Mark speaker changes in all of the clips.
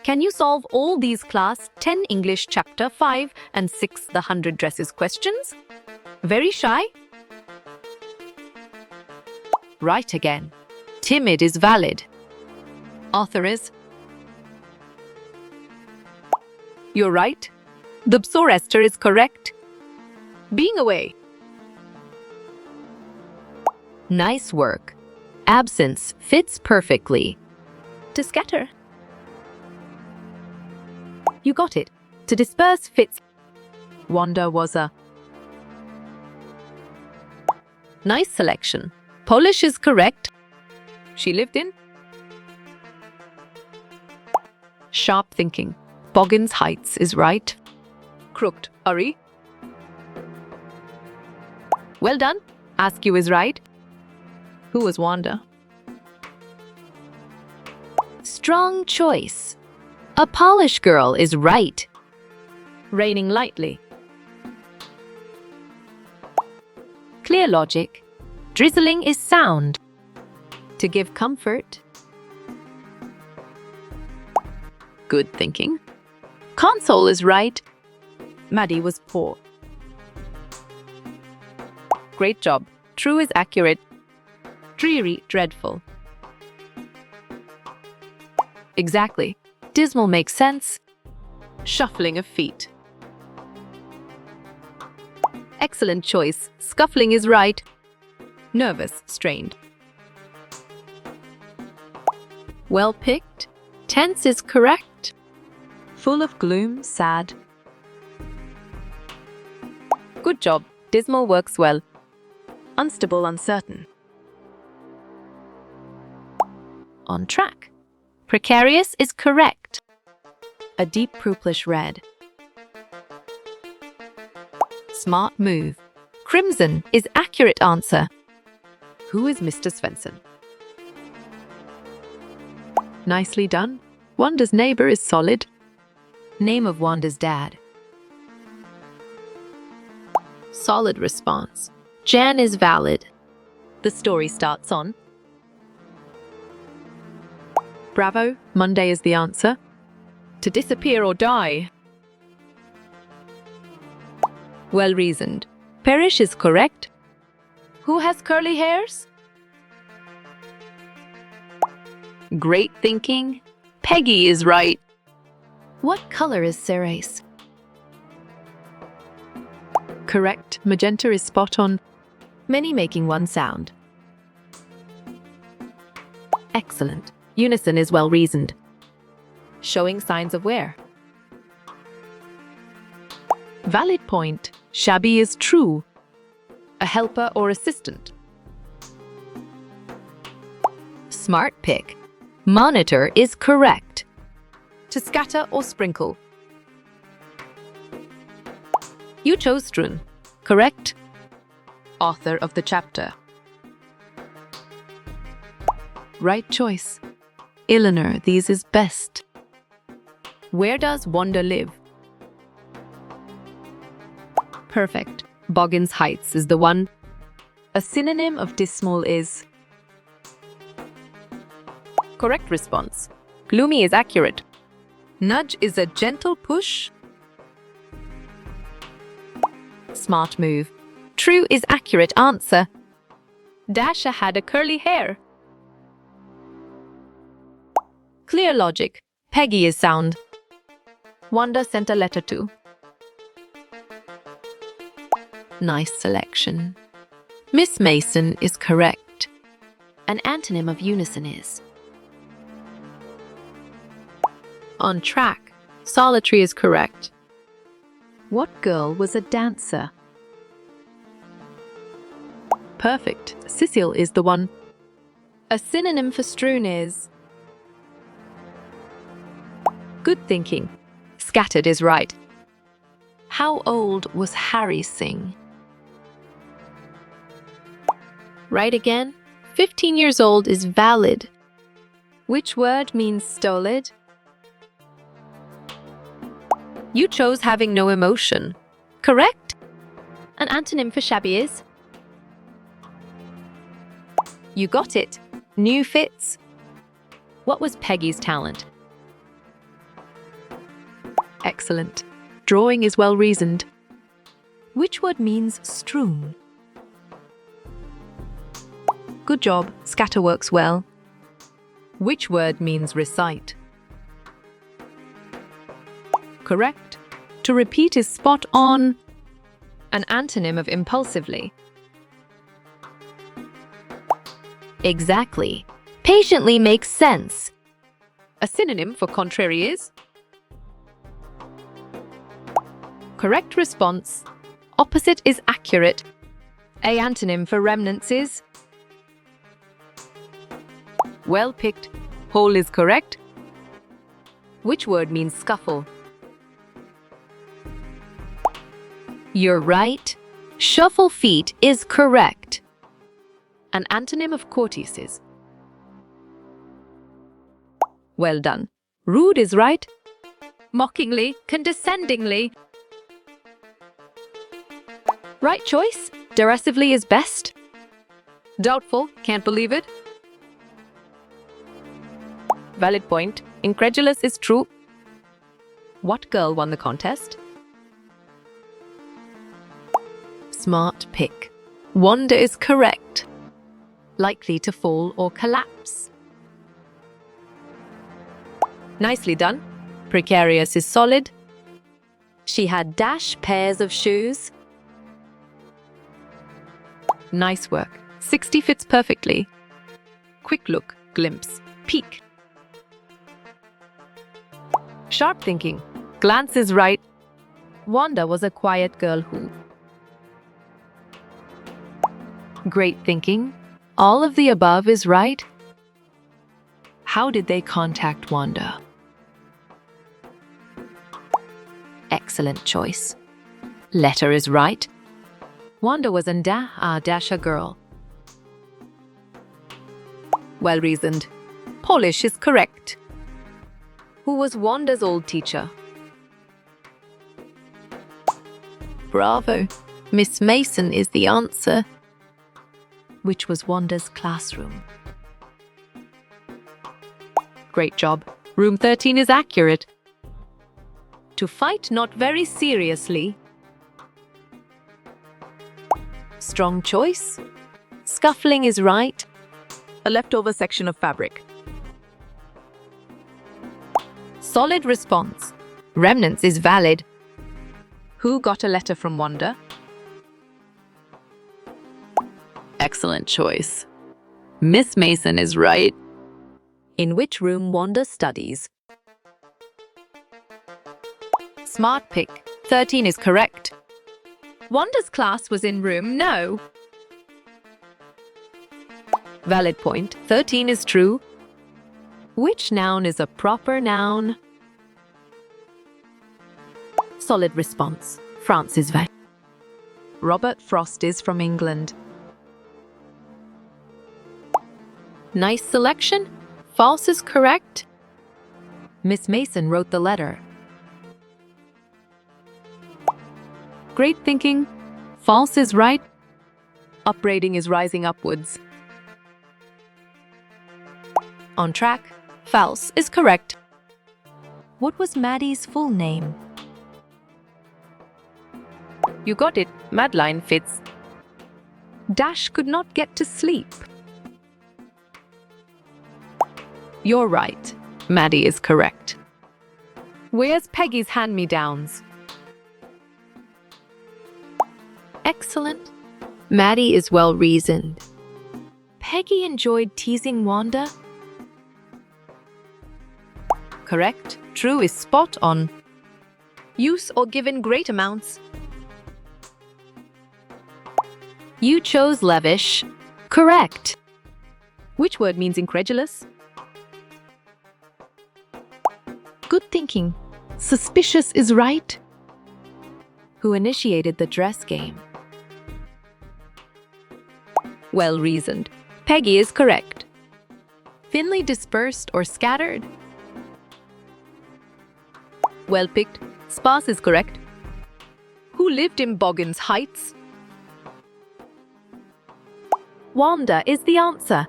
Speaker 1: Can you solve all these class 10 English chapter 5 and 6 the 100 dresses questions? Very shy? Right again. Timid is valid. Author is. You're right. The psorester is correct. Being away. Nice work. Absence fits perfectly. To scatter. You got it. To disperse fits. Wanda was a. Nice selection. Polish is correct. She lived in. Sharp thinking. Boggins Heights is right. Crooked. Hurry. Well done. Askew is right. Who was Wanda? Strong choice. A Polish girl is right. Raining lightly. Clear logic. Drizzling is sound. To give comfort. Good thinking. Console is right. Maddie was poor. Great job. True is accurate. Dreary, dreadful. Exactly. Dismal makes sense. Shuffling of feet. Excellent choice. Scuffling is right. Nervous, strained. Well picked. Tense is correct. Full of gloom, sad. Good job. Dismal works well. Unstable, uncertain. On track. Precarious is correct. A deep purplish red. Smart move. Crimson is accurate answer. Who is Mr. Svensson? Nicely done. Wanda's neighbor is solid. Name of Wanda's dad. Solid response. Jan is valid. The story starts on. Bravo, Monday is the answer. To disappear or die. Well reasoned. Perish is correct. Who has curly hairs? Great thinking. Peggy is right. What color is Ceres? Correct. Magenta is spot on. Many making one sound. Excellent. Unison is well reasoned. Showing signs of wear. Valid point. Shabby is true. A helper or assistant. Smart pick. Monitor is correct. To scatter or sprinkle. You chose strewn. Correct. Author of the chapter. Right choice. Eleanor, these is best. Where does Wanda live? Perfect. Boggins Heights is the one. A synonym of dismal is. Correct response. Gloomy is accurate. Nudge is a gentle push. Smart move. True is accurate answer. Dasha had a curly hair. Clear logic. Peggy is sound. Wanda sent a letter to. Nice selection. Miss Mason is correct. An antonym of unison is. On track. Solitary is correct. What girl was a dancer? Perfect. Cecile is the one. A synonym for strewn is. Good thinking. Scattered is right. How old was Harry Singh? Right again. 15 years old is valid. Which word means stolid? You chose having no emotion. Correct? An antonym for shabby is? You got it. New fits. What was Peggy's talent? Excellent. Drawing is well reasoned. Which word means strewn? Good job. Scatter works well. Which word means recite? Correct. To repeat is spot on. An antonym of impulsively.
Speaker 2: Exactly. Patiently makes sense.
Speaker 1: A synonym for contrary is? Correct response. Opposite is accurate. A antonym for remnants is? Well picked. Whole is correct. Which word means scuffle?
Speaker 2: You're right. Shuffle feet is correct.
Speaker 1: An antonym of courteous is? Well done. Rude is right. Mockingly, condescendingly. Right choice. Derisively is best. Doubtful, can't believe it. Valid point. Incredulous is true. What girl won the contest? Smart pick. Wanda is correct. Likely to fall or collapse. Nicely done. Precarious is solid.
Speaker 2: She had dash pairs of shoes.
Speaker 1: Nice work. 60 fits perfectly. Quick look, glimpse, peek. Sharp thinking. Glance is right. Wanda was a quiet girl who. Great thinking. All of the above is right. How did they contact Wanda? Excellent choice. Letter is right. Wanda was a Dasha girl. Well reasoned. Polish is correct. Who was Wanda's old teacher? Bravo. Miss Mason is the answer. Which was Wanda's classroom? Great job. Room 13 is accurate. To fight not very seriously. Strong choice. Scuffling is right. A leftover section of fabric. Solid response. Remnants is valid. Who got a letter from Wanda? Excellent choice. Miss Mason is right.
Speaker 2: In which room Wanda studies?
Speaker 1: Smart pick. 13 is correct. Wanda's class was in room no. Valid point. 13 is true. Which noun is a proper noun? Solid response. France is valid. Robert Frost is from England. Nice selection. False is correct. Miss Mason wrote the letter. Great thinking. False is right. Upbraiding is rising upwards. On track. False is correct. What was Maddie's full name? You got it. Madeline fits. Dash could not get to sleep. You're right. Maddie is correct. Where's Peggy's hand-me-downs? Excellent. Maddie is well reasoned. Peggy enjoyed teasing Wanda. Correct. True is spot on. Use or given great amounts. You chose lavish. Correct. Which word means incredulous? Good thinking. Suspicious is right. Who initiated the dress game? Well reasoned. Peggy is correct. Thinly dispersed or scattered? Well picked. Sparse is correct. Who lived in Boggins Heights? Wanda is the answer.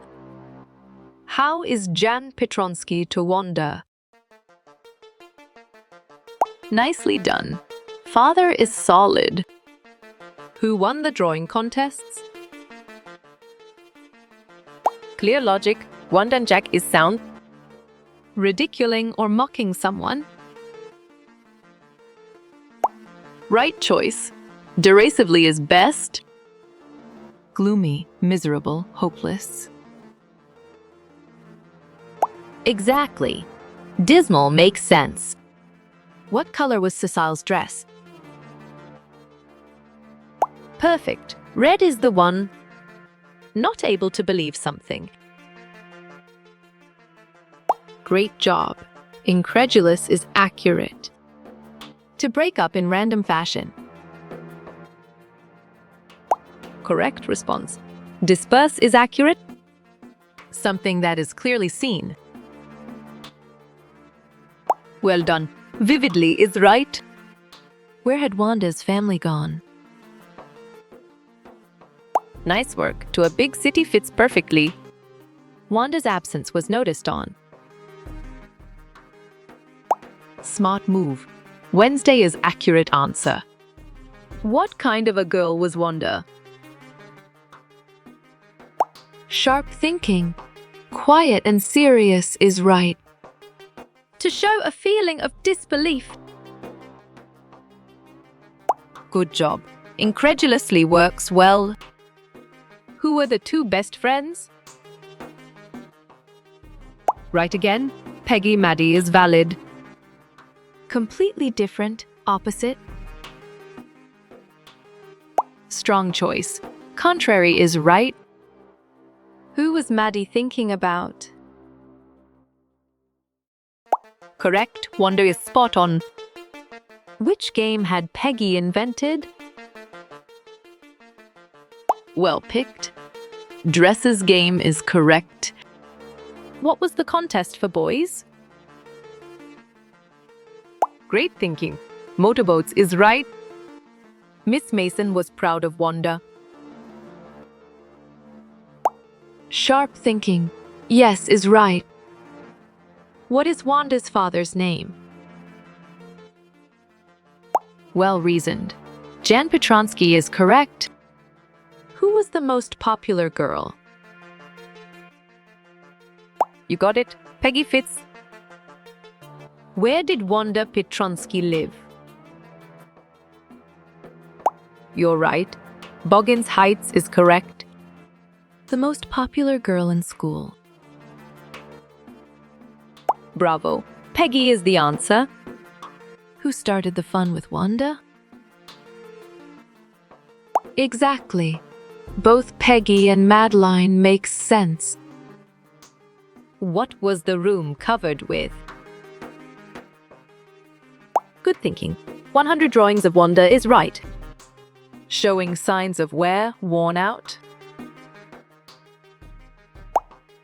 Speaker 1: How is Jan Petronsky to Wanda? Nicely done. Father is solid. Who won the drawing contests? Clear logic. Wanda and Jack is sound. Ridiculing or mocking someone? Right choice. Derisively is best. Gloomy, miserable, hopeless. Exactly. Dismal makes sense. What color was Cecile's dress? Perfect. Red is the one. Not able to believe something. Great job. Incredulous is accurate. To break up in random fashion. Correct response. Disperse is accurate. Something that is clearly seen. Well done. Vividly is right. Where had Wanda's family gone? Nice work. To a big city fits perfectly. Wanda's absence was noticed on. Smart move. Wednesday is accurate answer. What kind of a girl was Wanda? Sharp thinking. Quiet and serious is right. To show a feeling of disbelief. Good job. Incredulously works well. Who were the two best friends? Right again. Peggy Maddie is valid. Completely different, opposite. Strong choice. Contrary is right. Who was Maddie thinking about? Correct. Wanda is spot on. Which game had Peggy invented? Well picked. Dresses game is correct. What was the contest for boys? Great thinking. Motorboats is right. Miss Mason was proud of Wanda. Sharp thinking. Yes is right. What is Wanda's father's name? Well reasoned. Jan Petronsky is correct. Who was the most popular girl? You got it. Peggy Fitz. Where did Wanda Petronsky live? You're right. Boggins Heights is correct. The most popular girl in school. Bravo. Peggy is the answer. Who started the fun with Wanda? Exactly. Both Peggy and Madeline make sense. What was the room covered with? Good thinking. 100 drawings of Wanda is right. Showing signs of wear, worn out.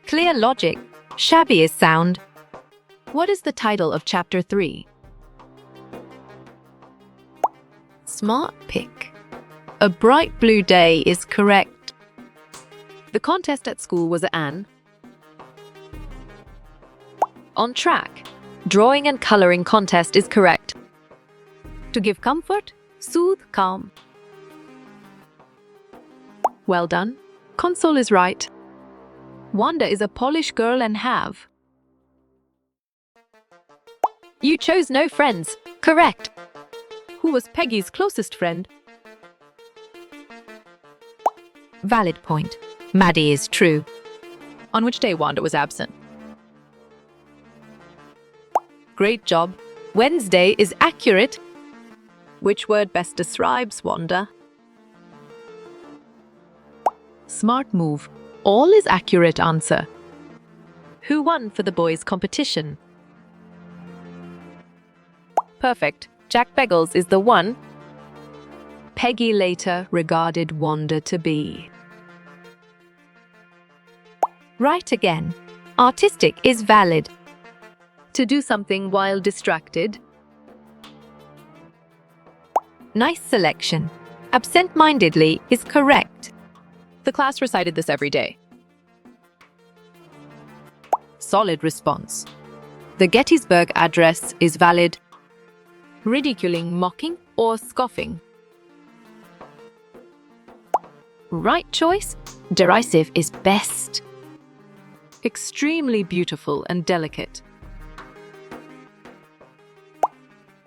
Speaker 1: Clear logic. Shabby is sound. What is the title of chapter 3? Smart pick. A bright blue day is correct. The contest at school was an on track. Drawing and coloring contest is correct. To give comfort, soothe, calm. Well done. Console is right. Wanda is a Polish girl and have. You chose no friends. Correct. Who was Peggy's closest friend? Valid point. Maddie is true. On which day Wanda was absent? Great job. Wednesday is accurate. Which word best describes Wanda? Smart move. All is accurate answer. Who won for the boys' competition? Perfect. Jack Beggles is the one. Peggy later regarded Wanda to be. Right again. Artistic is valid. To do something while distracted. Nice selection. Absent-mindedly is correct. The class recited this every day. Solid response. The Gettysburg Address is valid. ridiculing, mocking, or scoffing.
Speaker 2: Right choice. Derisive is best.
Speaker 1: Extremely beautiful and delicate.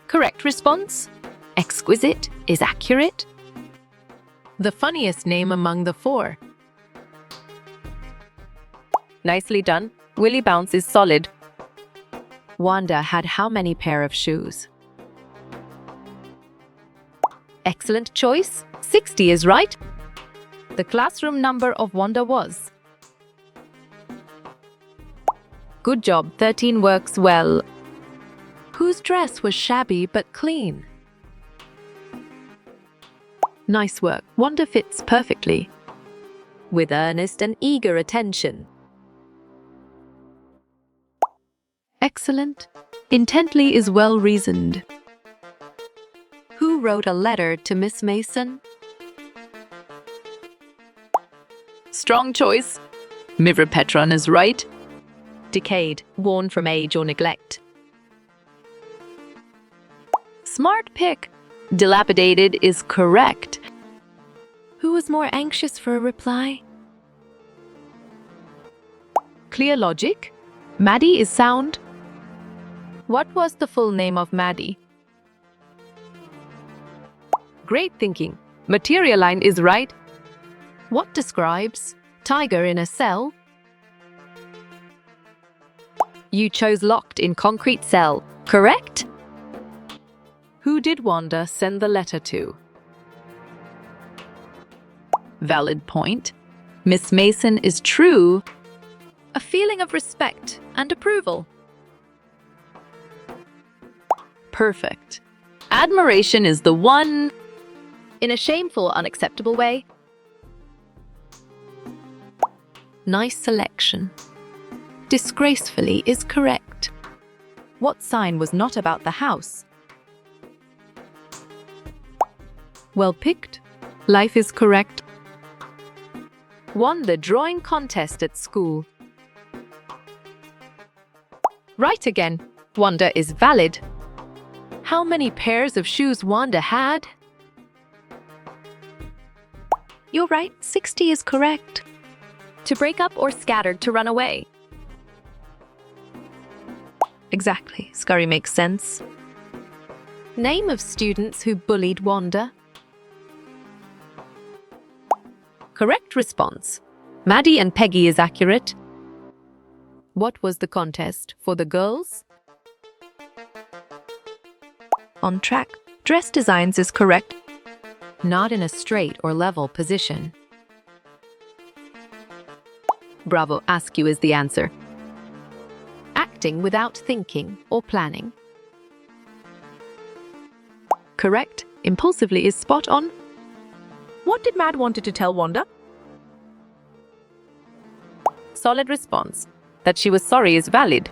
Speaker 2: Correct response. Exquisite is accurate.
Speaker 1: The funniest name among the four.
Speaker 2: Nicely done. Willy Bounce is solid. Wanda had how many pair of shoes? Excellent choice. 60 is right. The classroom number of Wanda was. Good job. 13 works well.
Speaker 1: Whose dress was shabby but clean?
Speaker 2: Nice work. Wanda fits perfectly. With earnest and eager attention.
Speaker 1: Excellent. Intently is well reasoned. Who wrote a letter to Miss Mason?
Speaker 2: Strong choice. Mivropetron is right. Decayed, worn from age or neglect. Smart pick. Dilapidated is correct.
Speaker 1: Who was more anxious for a reply?
Speaker 2: Clear logic. Maddie is sound.
Speaker 1: What was the full name of Maddie?
Speaker 2: Great thinking. Materialine is right.
Speaker 1: What describes tiger in a cell?
Speaker 2: You chose locked in concrete cell. Correct?
Speaker 1: Who did Wanda send the letter to?
Speaker 2: Valid point. Miss Mason is true.
Speaker 1: A feeling of respect and approval.
Speaker 2: Perfect. Admiration is the one.
Speaker 1: In a shameful, unacceptable way. Nice selection. Disgracefully is correct.
Speaker 2: What sign was not about the house?
Speaker 1: Well picked. Life is correct.
Speaker 2: Won the drawing contest at school. Right again. Wanda is valid.
Speaker 1: How many pairs of shoes Wanda had? You're right, 60 is correct.
Speaker 2: To break up or scattered to run away.
Speaker 1: Exactly, scurry makes sense. Name of students who bullied Wanda?
Speaker 2: Correct response. Maddie and Peggy is accurate.
Speaker 1: What was the contest for the girls? On track. Dress designs is correct.
Speaker 2: Not in a straight or level position. Bravo, askew is the answer.
Speaker 1: Acting without thinking or planning.
Speaker 2: Correct. Impulsively is spot on.
Speaker 3: What did Mad wanted to tell Wanda?
Speaker 2: Solid response. That she was sorry is valid.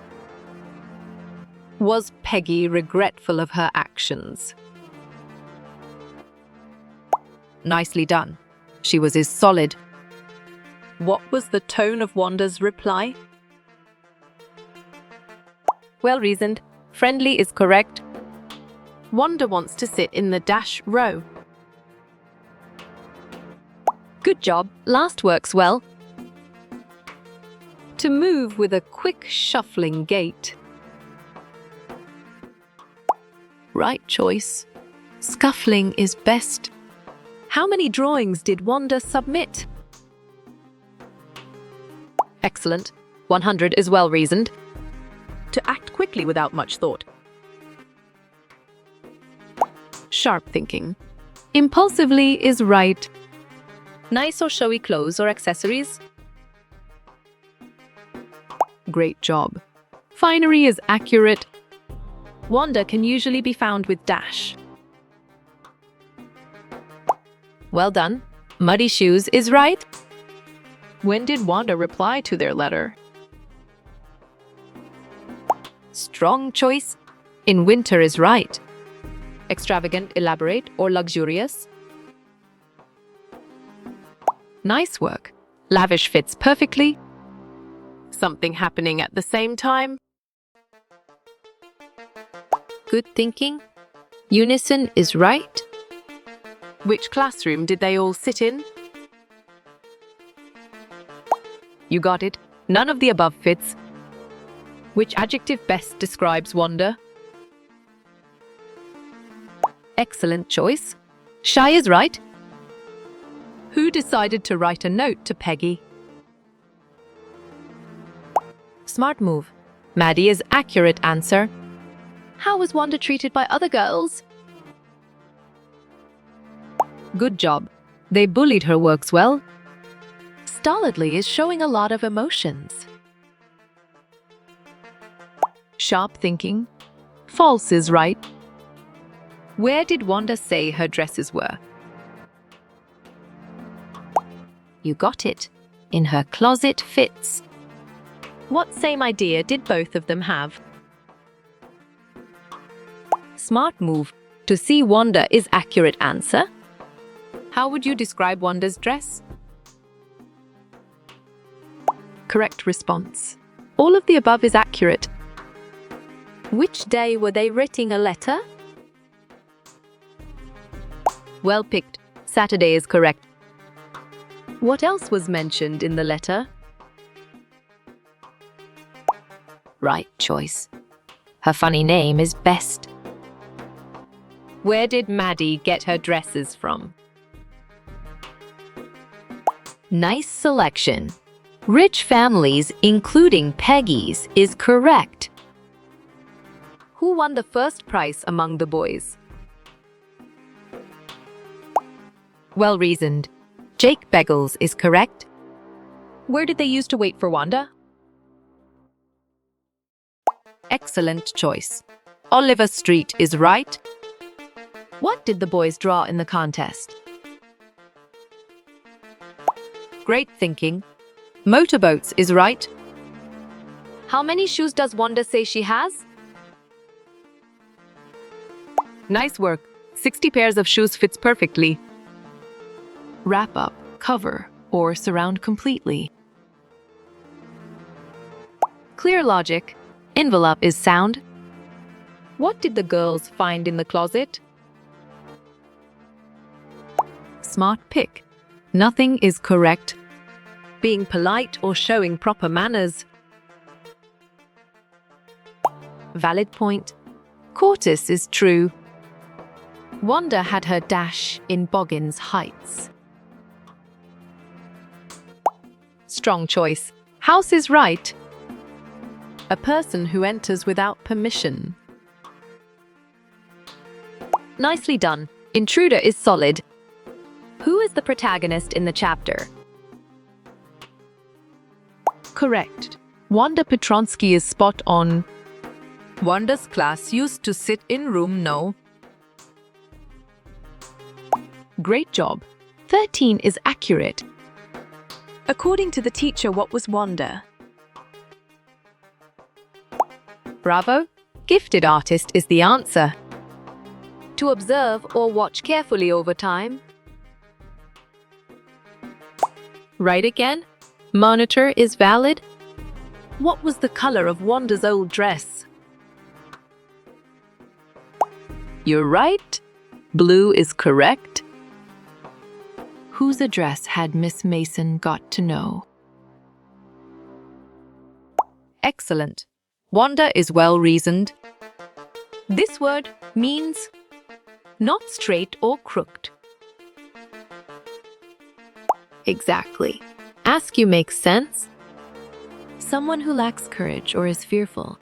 Speaker 1: Was Peggy regretful of her actions?
Speaker 2: Nicely done. She was is solid.
Speaker 1: What was the tone of Wanda's reply?
Speaker 2: Well reasoned. Friendly is correct.
Speaker 1: Wanda wants to sit in the dash row.
Speaker 2: Good job. Last works well.
Speaker 1: To move with a quick shuffling gait. Right choice. Scuffling is best. How many drawings did Wanda submit?
Speaker 2: Excellent. 100 is well reasoned.
Speaker 3: To act quickly without much thought.
Speaker 1: Sharp thinking. Impulsively is right.
Speaker 2: Nice or showy clothes or accessories.
Speaker 1: Great job. Finery is accurate. Wanda can usually be found with dash.
Speaker 2: Well done. Muddy shoes is right.
Speaker 1: When did Wanda reply to their letter?
Speaker 2: Strong choice. In winter is right. Extravagant, elaborate, or luxurious.
Speaker 1: Nice work.
Speaker 2: Lavish fits perfectly.
Speaker 1: Something happening at the same time. Good thinking. Unison is right.
Speaker 3: Which classroom did they all sit in?
Speaker 2: You got it. None of the above fits. Which adjective best describes Wanda? Excellent choice. Shy is right. Who decided to write a note to Peggy? Smart move. Maddie is accurate answer. How was Wanda treated by other girls? Good job. They bullied her works well. Stolidly is showing a lot of emotions. Sharp thinking. False is right. Where did Wanda say her dresses were? You got it. In her closet fits. What same idea did both of them have? Smart move. To see Wanda is accurate answer. How would you describe Wanda's dress? Correct response. All of the above is accurate. Which day were they writing a letter? Well picked. Saturday is correct. What else was mentioned in the letter? Right choice. Her funny name is Best. Where did Maddie get her dresses from? Nice selection. Rich families, including Peggy's, is correct. Who won the first prize among the boys? Well reasoned. Jake Beggles is correct. Where did they use to wait for Wanda? Excellent choice. Oliver Street is right. What did the boys draw in the contest? Great thinking. Motorboats is right. How many shoes does Wanda say she has? Nice work. 60 pairs of shoes fits perfectly. Wrap up, cover, or surround completely. Clear logic. Envelope is sound. What did the girls find in the closet? Smart pick. Nothing is correct. Being polite or showing proper manners. Valid point. Cortis is true. Wanda had her dash in Boggins Heights. Strong choice. House is right. A person who enters without permission. Nicely done. Intruder is solid. Who is the protagonist in the chapter? Correct. Wanda Petronsky is spot on. Wanda's class used to sit in room no. Great job. 13 is accurate.
Speaker 3: According to the teacher, what was Wanda?
Speaker 2: Bravo. Gifted artist is the answer. To observe or watch carefully over time. Right again. Monitor is valid. What was the color of Wanda's old dress? You're right. Blue is correct. Whose address had Miss Mason got to know? Excellent. Wanda is well reasoned. This word means not straight or crooked. Exactly. Askew makes sense. Someone who lacks courage or is fearful.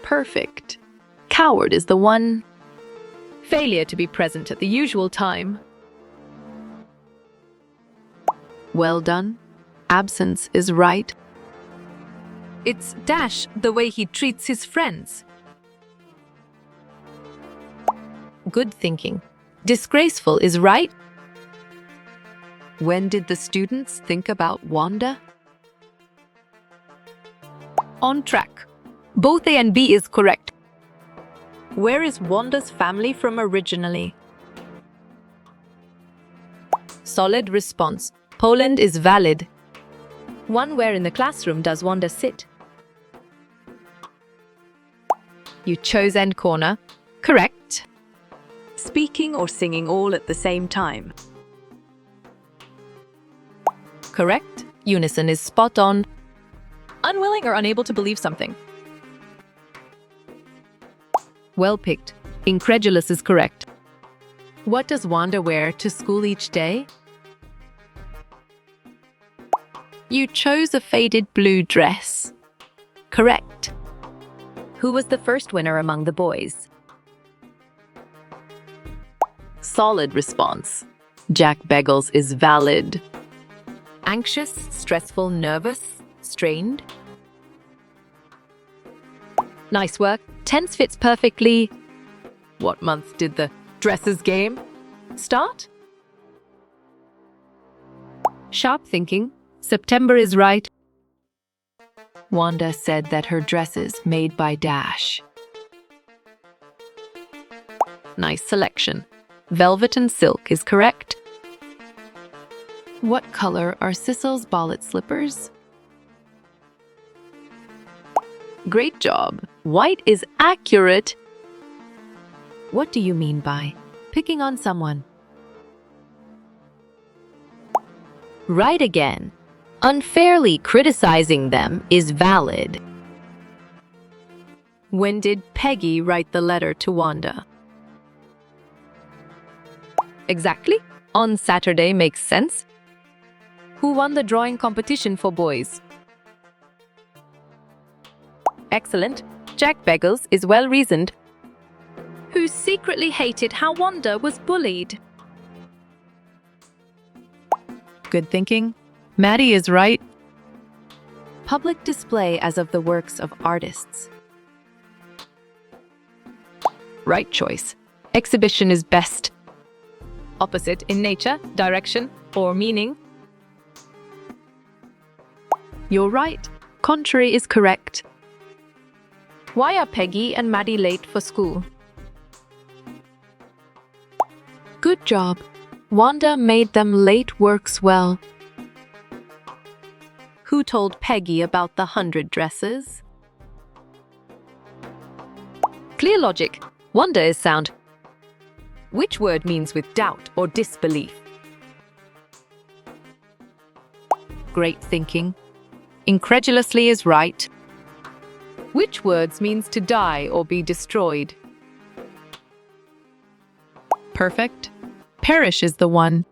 Speaker 2: Perfect. Coward is the one. Failure to be present at the usual time. Well done. Absence is right. It's dash the way he treats his friends. Good thinking. Disgraceful is right. When did the students think about Wanda? On track. Both A and B is correct. Where is Wanda's family from originally? Solid response. Poland is valid. One, where in the classroom does Wanda sit? You chose end corner. Correct.
Speaker 3: Speaking or singing all at the same time.
Speaker 2: Correct. Unison is spot on. Unwilling or unable to believe something. Well picked. Incredulous is correct.
Speaker 1: What does Wanda wear to school each day?
Speaker 2: You chose a faded blue dress. Correct.
Speaker 1: Who was the first winner among the boys?
Speaker 2: Solid response. Jack Beggles is valid.
Speaker 1: Anxious, stressful, nervous, strained?
Speaker 2: Nice work. Tense fits perfectly.
Speaker 1: What month did the dresses game start?
Speaker 2: Sharp thinking. September is right.
Speaker 1: Wanda said that her dresses made by Dash.
Speaker 2: Nice selection. Velvet and silk is correct.
Speaker 1: What color are Sissel's ballet slippers?
Speaker 2: Great job. White is accurate.
Speaker 1: What do you mean by picking on someone?
Speaker 2: Right again. Unfairly criticizing them is valid.
Speaker 1: When did Peggy write the letter to Wanda?
Speaker 2: Exactly. On Saturday makes sense.
Speaker 1: Who won the drawing competition for boys?
Speaker 2: Excellent. Jack Beggles is well-reasoned.
Speaker 1: Who secretly hated how Wanda was bullied?
Speaker 2: Good thinking. Maddie is right.
Speaker 1: Public display as of the works of artists.
Speaker 2: Right choice. Exhibition is best.
Speaker 1: Opposite in nature, direction, or meaning.
Speaker 2: You're right. Contrary is correct.
Speaker 1: Why are Peggy and Maddie late for school? Good job. Wanda made them late works well. Who told Peggy about the 100 dresses?
Speaker 2: Clear logic. Wanda is sound.
Speaker 1: Which word means with doubt or disbelief?
Speaker 2: Great thinking. Incredulously is right.
Speaker 1: Which words means to die or be destroyed?
Speaker 2: Perfect. Perish is the one.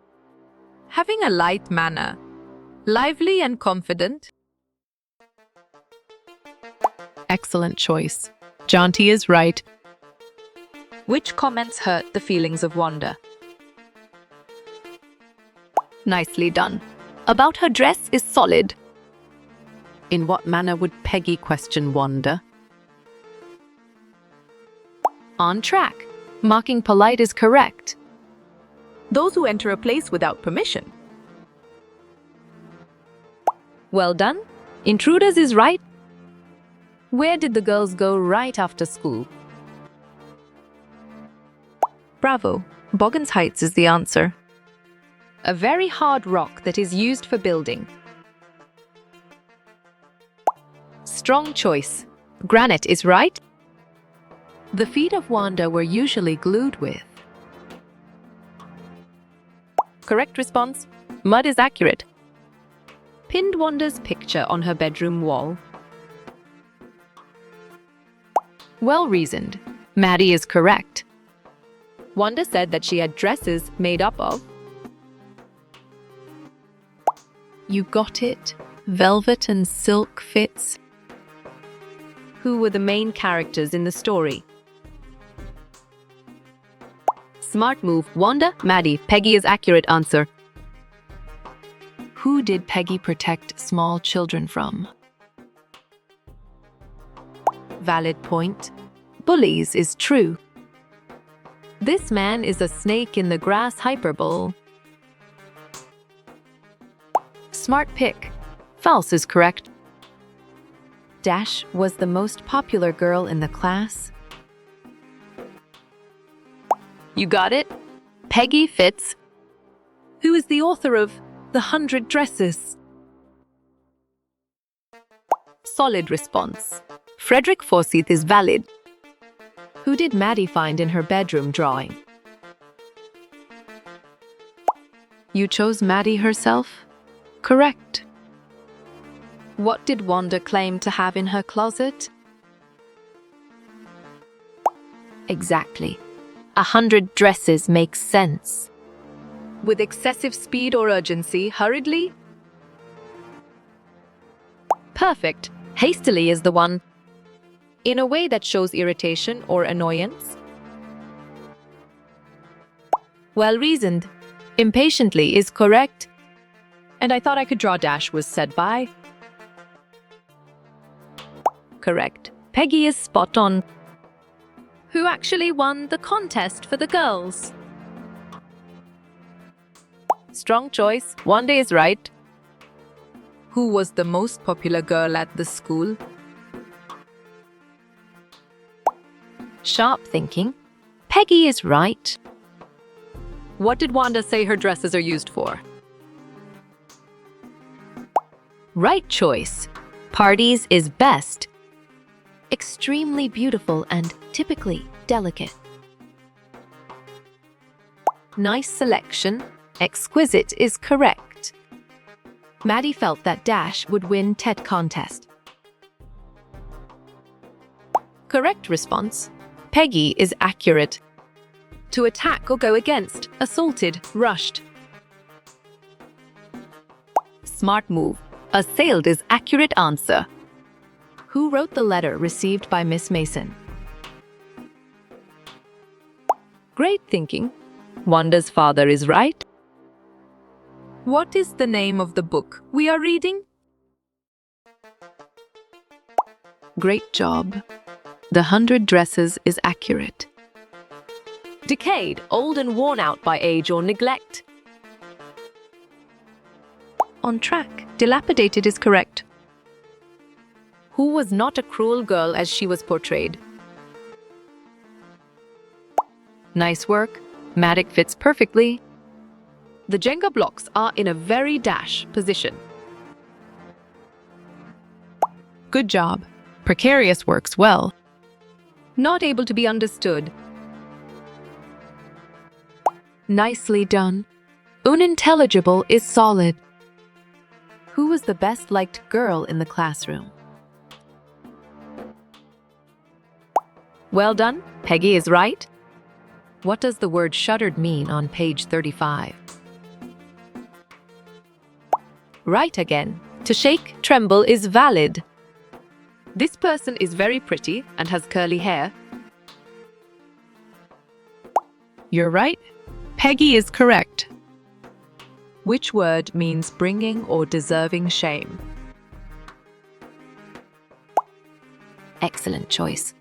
Speaker 1: Having a light manner. Lively and confident.
Speaker 2: Excellent choice. Jaunty is right.
Speaker 3: Which comments hurt the feelings of Wanda?
Speaker 2: Nicely done. About her dress is solid.
Speaker 1: In what manner would Peggy question Wanda?
Speaker 2: On track. Marking polite is correct.
Speaker 3: Those who enter a place without permission.
Speaker 2: Well done. Intruders is right.
Speaker 1: Where did the girls go right after school?
Speaker 3: Bravo. Boggan's Heights is the answer.
Speaker 2: A very hard rock that is used for building. Strong choice. Granite is right.
Speaker 1: The feet of Wanda were usually glued with.
Speaker 2: Correct response. Mud is accurate. Pinned Wanda's picture on her bedroom wall. Well reasoned. Maddie is correct. Wanda said that she had dresses made up of. You got it. Velvet and silk fits. Who were the main characters in the story? Smart move. Wanda, Maddie. Peggy is accurate answer.
Speaker 1: Who did Peggy protect small children from?
Speaker 2: Valid point. Bullies is true.
Speaker 1: This man is a snake in the grass hyperbole.
Speaker 2: Smart pick. False is correct.
Speaker 1: Dash was the most popular girl in the class.
Speaker 2: You got it. Peggy fits.
Speaker 1: Who is the author of The 100 Dresses?
Speaker 2: Solid response. Frederick Forsyth is valid. Who did Maddie find in her bedroom drawing?
Speaker 1: You chose Maddie herself? Correct.
Speaker 3: What did Wanda claim to have in her closet?
Speaker 2: Exactly. 100 dresses makes sense.
Speaker 3: With excessive speed or urgency, hurriedly?
Speaker 2: Perfect. Hastily is the one. In a way that shows irritation or annoyance. Well reasoned. Impatiently is correct.
Speaker 3: And I thought I could draw dash was said by.
Speaker 2: Correct. Peggy is spot on.
Speaker 3: Who actually won the contest for the girls?
Speaker 2: Strong choice. Wanda is right.
Speaker 3: Who was the most popular girl at the school?
Speaker 2: Sharp thinking. Peggy is right.
Speaker 3: What did Wanda say her dresses are used for?
Speaker 2: Right choice. Parties is best. Extremely beautiful and typically delicate. Nice selection. Exquisite is correct. Maddie felt that Dash would win TED contest. Correct response. Peggy is accurate.
Speaker 3: To attack or go against, assaulted, rushed.
Speaker 2: Smart move. Assailed is accurate answer. Who wrote the letter received by Miss Mason? Great thinking. Wanda's father is right.
Speaker 3: What is the name of the book we are reading?
Speaker 1: Great job. The 100 dresses is accurate.
Speaker 2: Decayed, old and worn out by age or neglect.
Speaker 3: On track. Dilapidated is correct.
Speaker 2: Who was not a cruel girl as she was portrayed? Nice work. Matic fits perfectly.
Speaker 3: The Jenga blocks are in a very dash position.
Speaker 1: Good job. Precarious works well.
Speaker 3: Not able to be understood.
Speaker 1: Nicely done. Unintelligible is solid.
Speaker 2: Who was the best liked girl in the classroom? Well done. Peggy is right. What does the word shuddered mean on page 35? Right again. To shake, tremble is valid.
Speaker 3: This person is very pretty and has curly hair.
Speaker 1: You're right. Peggy is correct.
Speaker 3: Which word means bringing or deserving shame?
Speaker 2: Excellent choice.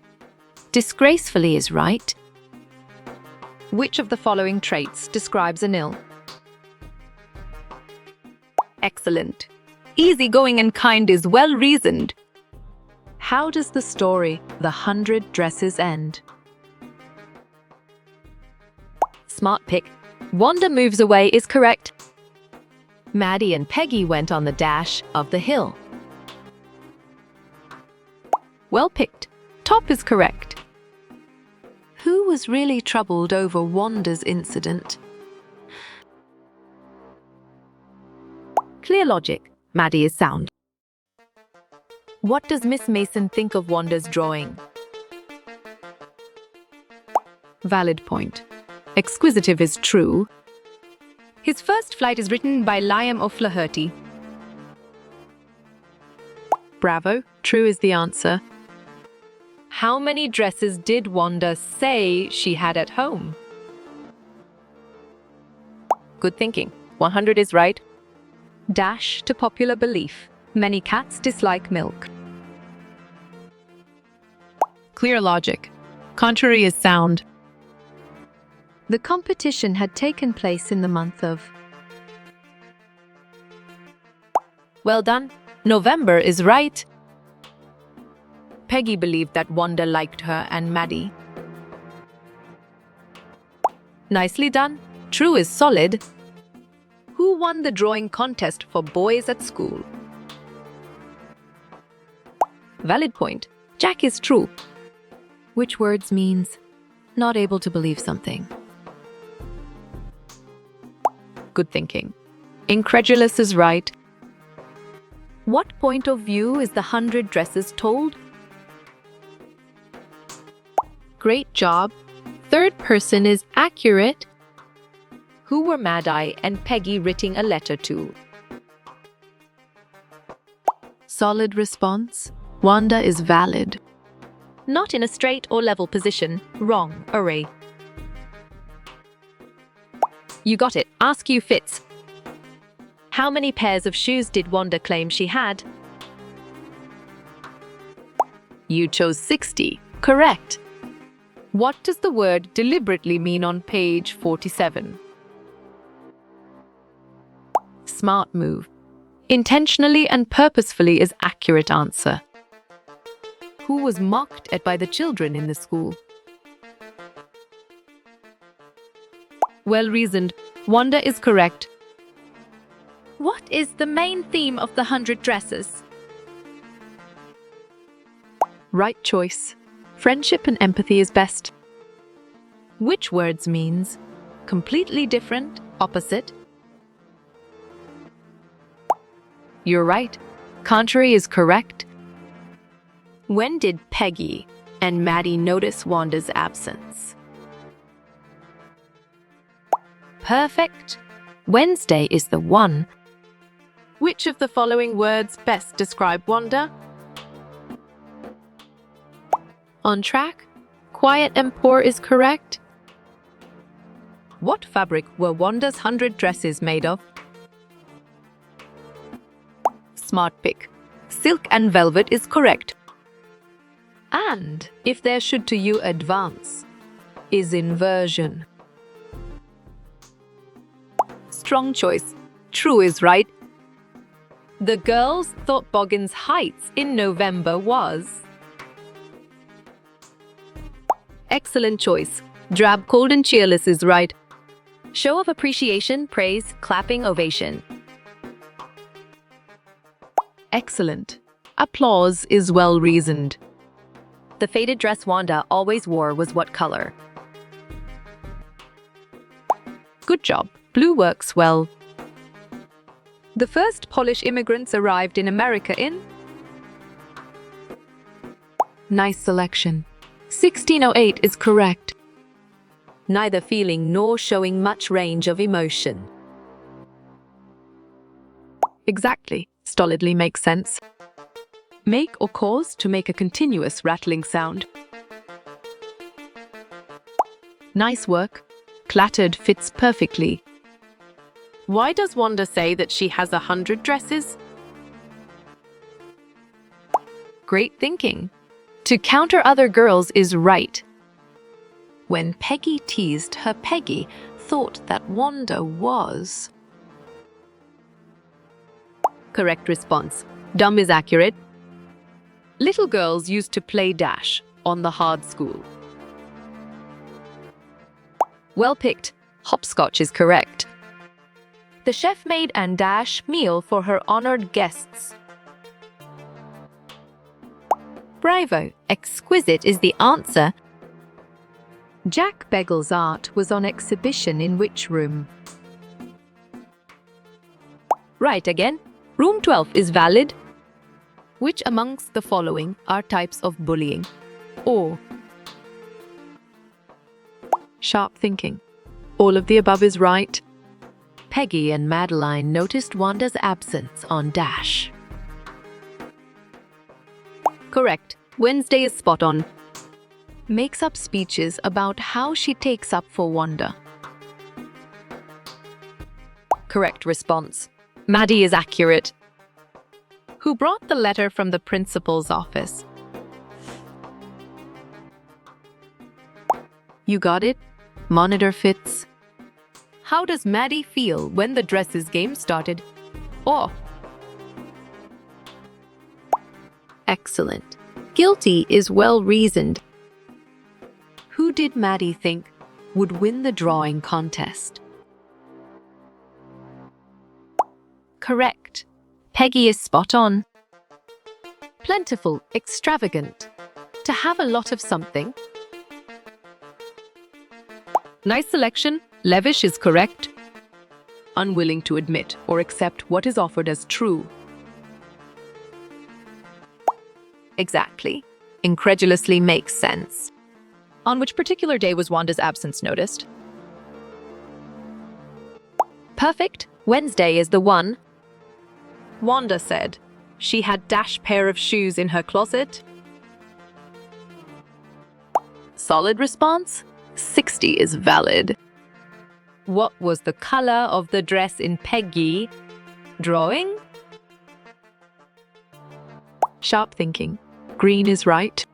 Speaker 2: Disgracefully is right.
Speaker 3: Which of the following traits describes an ill?
Speaker 2: Excellent. Easygoing and kind is well reasoned.
Speaker 3: How does the story The 100 Dresses end?
Speaker 2: Smart pick. Wanda moves away is correct. Maddie and Peggy went on the dash of the hill. Well picked. Top is correct.
Speaker 1: Who was really troubled over Wanda's incident?
Speaker 2: Clear logic. Maddie is sound. What does Miss Mason think of Wanda's drawing?
Speaker 1: Valid point. Exquisitive is true.
Speaker 3: His first flight is written by Liam O'Flaherty.
Speaker 1: Bravo. True is the answer.
Speaker 2: How many dresses did Wanda say she had at home? Good thinking. 100 is right.
Speaker 3: Dash to popular belief. Many cats dislike milk.
Speaker 1: Clear logic. Contrary is sound.
Speaker 3: The competition had taken place in the month of.
Speaker 2: Well done. November is right. Peggy believed that Wanda liked her and Maddie. Nicely done. True is solid.
Speaker 3: Who won the drawing contest for boys at school?
Speaker 2: Valid point. Jack is true.
Speaker 1: Which words means Not able to believe something.
Speaker 3: Good thinking. Incredulous is right. What point of view is the 100 dresses told?
Speaker 1: Great job. Third person is accurate.
Speaker 3: Who were Maddie and Peggy writing a letter to?
Speaker 1: Solid response. Wanda is valid.
Speaker 3: Not in a straight or level position. Wrong. Array. You got it. Ask you fits. How many pairs of shoes did Wanda claim she had?
Speaker 1: You chose 60. Correct.
Speaker 3: What does the word deliberately mean on page 47?
Speaker 1: Smart move.
Speaker 3: Intentionally and purposefully is accurate answer.
Speaker 1: Who was mocked at by the children in the school?
Speaker 3: Well reasoned. Wanda is correct.
Speaker 1: What is the main theme of the 100 dresses? Right choice. Friendship and empathy is best. Which words means completely different, opposite?
Speaker 3: You're right. Contrary is correct.
Speaker 1: When did Peggy and Maddie notice Wanda's absence?
Speaker 3: Perfect. Wednesday is the one.
Speaker 1: Which of the following words best describe Wanda? On track. Quiet and poor is correct.
Speaker 3: What fabric were Wanda's 100 dresses made of? Smart pick. Silk and velvet is correct.
Speaker 1: And if there should to you advance is inversion.
Speaker 3: Strong choice. True is right. The girls thought Boggins Heights in November was. Excellent choice. Drab, cold and cheerless is right. Show of appreciation, praise, clapping, ovation.
Speaker 1: Excellent. Applause is well reasoned.
Speaker 3: The faded dress Wanda always wore was what color?
Speaker 1: Good job. Blue works well.
Speaker 3: The first Polish immigrants arrived in America in?
Speaker 1: Nice selection. 1608 is correct.
Speaker 3: Neither feeling nor showing much range of emotion.
Speaker 1: Exactly. Stolidly makes sense. Make or cause to make a continuous rattling sound. Nice work. Clattered fits perfectly. Why does Wanda say that she has 100 dresses?
Speaker 3: Great thinking. To counter other girls is right.
Speaker 1: When Peggy teased her Peggy thought that Wanda was.
Speaker 3: Correct response. Dumb is accurate. Little girls used to play dash on the hard school. Well picked. Hopscotch is correct. The chef made and dash meal for her honored guests. Bravo. Exquisite is the answer.
Speaker 1: Jack Begel's art was on exhibition in which room?
Speaker 3: Right again. Room 12 is valid.
Speaker 1: Which amongst the following are types of bullying? Or sharp thinking. All of the above is right. Peggy and Madeline noticed Wanda's absence on dash.
Speaker 3: Correct. Wednesday is spot on.
Speaker 1: Makes up speeches about how she takes up for Wanda.
Speaker 3: Correct response. Maddie is accurate.
Speaker 1: Who brought the letter from the principal's office? You got it? Monitor fits. How does Maddie feel when the dresses game started? Oh. Excellent. Guilty is well reasoned. Who did Maddie think would win the drawing contest? Correct.
Speaker 3: Peggy is spot on.
Speaker 1: Plentiful, extravagant. To have a lot of something.
Speaker 3: Nice selection. Lavish is correct.
Speaker 1: Unwilling to admit or accept what is offered as true.
Speaker 3: Exactly. Incredulously makes sense. On which particular day was Wanda's absence noticed?
Speaker 2: Perfect. Wednesday is the one.
Speaker 3: Wanda said she had dash pair of shoes in her closet.
Speaker 1: Solid response. 60 is valid.
Speaker 3: What was the color of the dress in Peggy? Drawing?
Speaker 1: Sharp thinking. Green is right.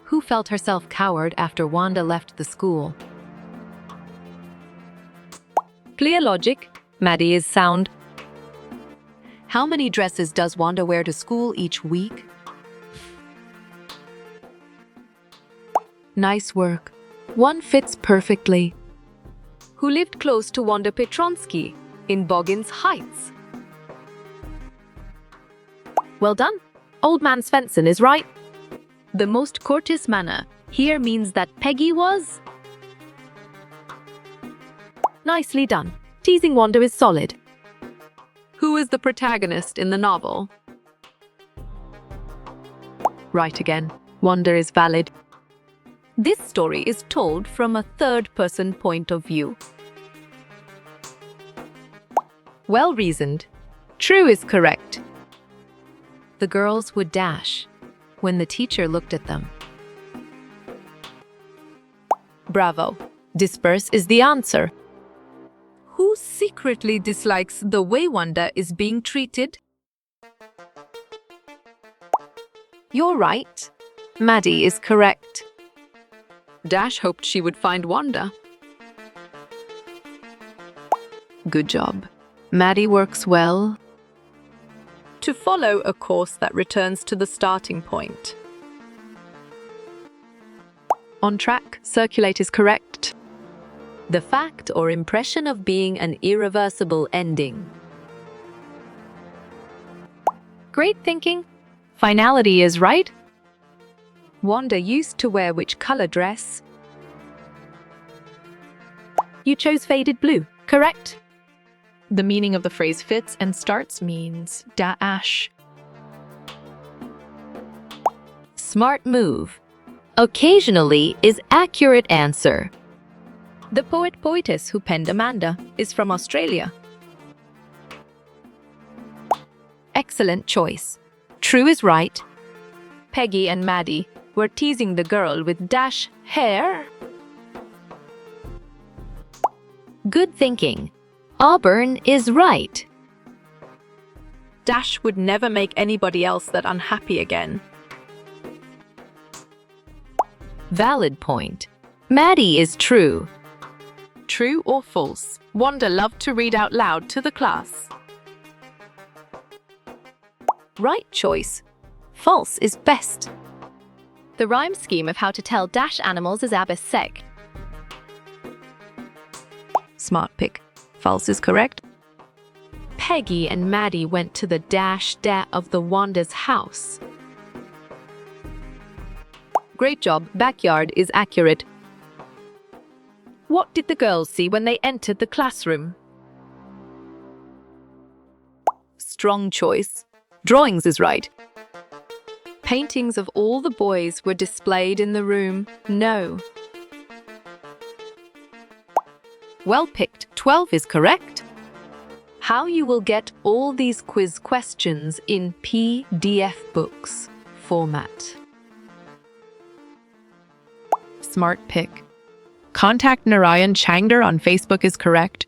Speaker 2: Who felt herself coward after Wanda left the school?
Speaker 3: Clear logic. Maddie is sound.
Speaker 2: How many dresses does Wanda wear to school each week?
Speaker 1: Nice work. One fits perfectly.
Speaker 3: Who lived close to Wanda Petronsky in Boggins Heights? Well done. Old man Svensson is right.
Speaker 2: The most courteous manner here means that Peggy was...
Speaker 3: Nicely done. Teasing Wanda is solid.
Speaker 1: Who is the protagonist in the novel? Right again. Wanda is valid.
Speaker 3: This story is told from a third-person point of view. Well reasoned. True is correct.
Speaker 2: The girls would dash when the teacher looked at them.
Speaker 3: Bravo. Disperse is the answer. Who secretly dislikes the way Wanda is being treated? You're right. Maddie is correct.
Speaker 1: Dash hoped she would find Wanda. Good job. Maddie works well.
Speaker 3: To follow a course that returns to the starting point.
Speaker 1: On track. Circulate is correct.
Speaker 2: The fact or impression of being an irreversible ending.
Speaker 3: Great thinking. Finality is right.
Speaker 1: Wanda used to wear which color dress?
Speaker 3: You chose faded blue, correct?
Speaker 4: The meaning of the phrase fits and starts means dash.
Speaker 2: Smart move. Occasionally is accurate answer.
Speaker 3: The poet-poetess who penned Amanda is from Australia. Excellent choice. True is right. Peggy and Maddie were teasing the girl with dash hair.
Speaker 2: Good thinking. Auburn is right.
Speaker 3: Dash would never make anybody else that unhappy again.
Speaker 2: Valid point. Maddie is true.
Speaker 3: True or false? Wanda loved to read out loud to the class. Right choice. False is best. The rhyme scheme of how to tell dash animals is Abbas Seg. Smart pick. False is correct.
Speaker 1: Peggy and Maddie went to the dash of the Wanda's house.
Speaker 3: Great job. Backyard is accurate. What did the girls see when they entered the classroom? Strong choice. Drawings is right.
Speaker 1: Paintings of all the boys were displayed in the room. No.
Speaker 3: Well picked. 12 is correct.
Speaker 1: How you will get all these quiz questions in PDF books format.
Speaker 4: Smart pick. Contact Narayan Changder on Facebook is correct.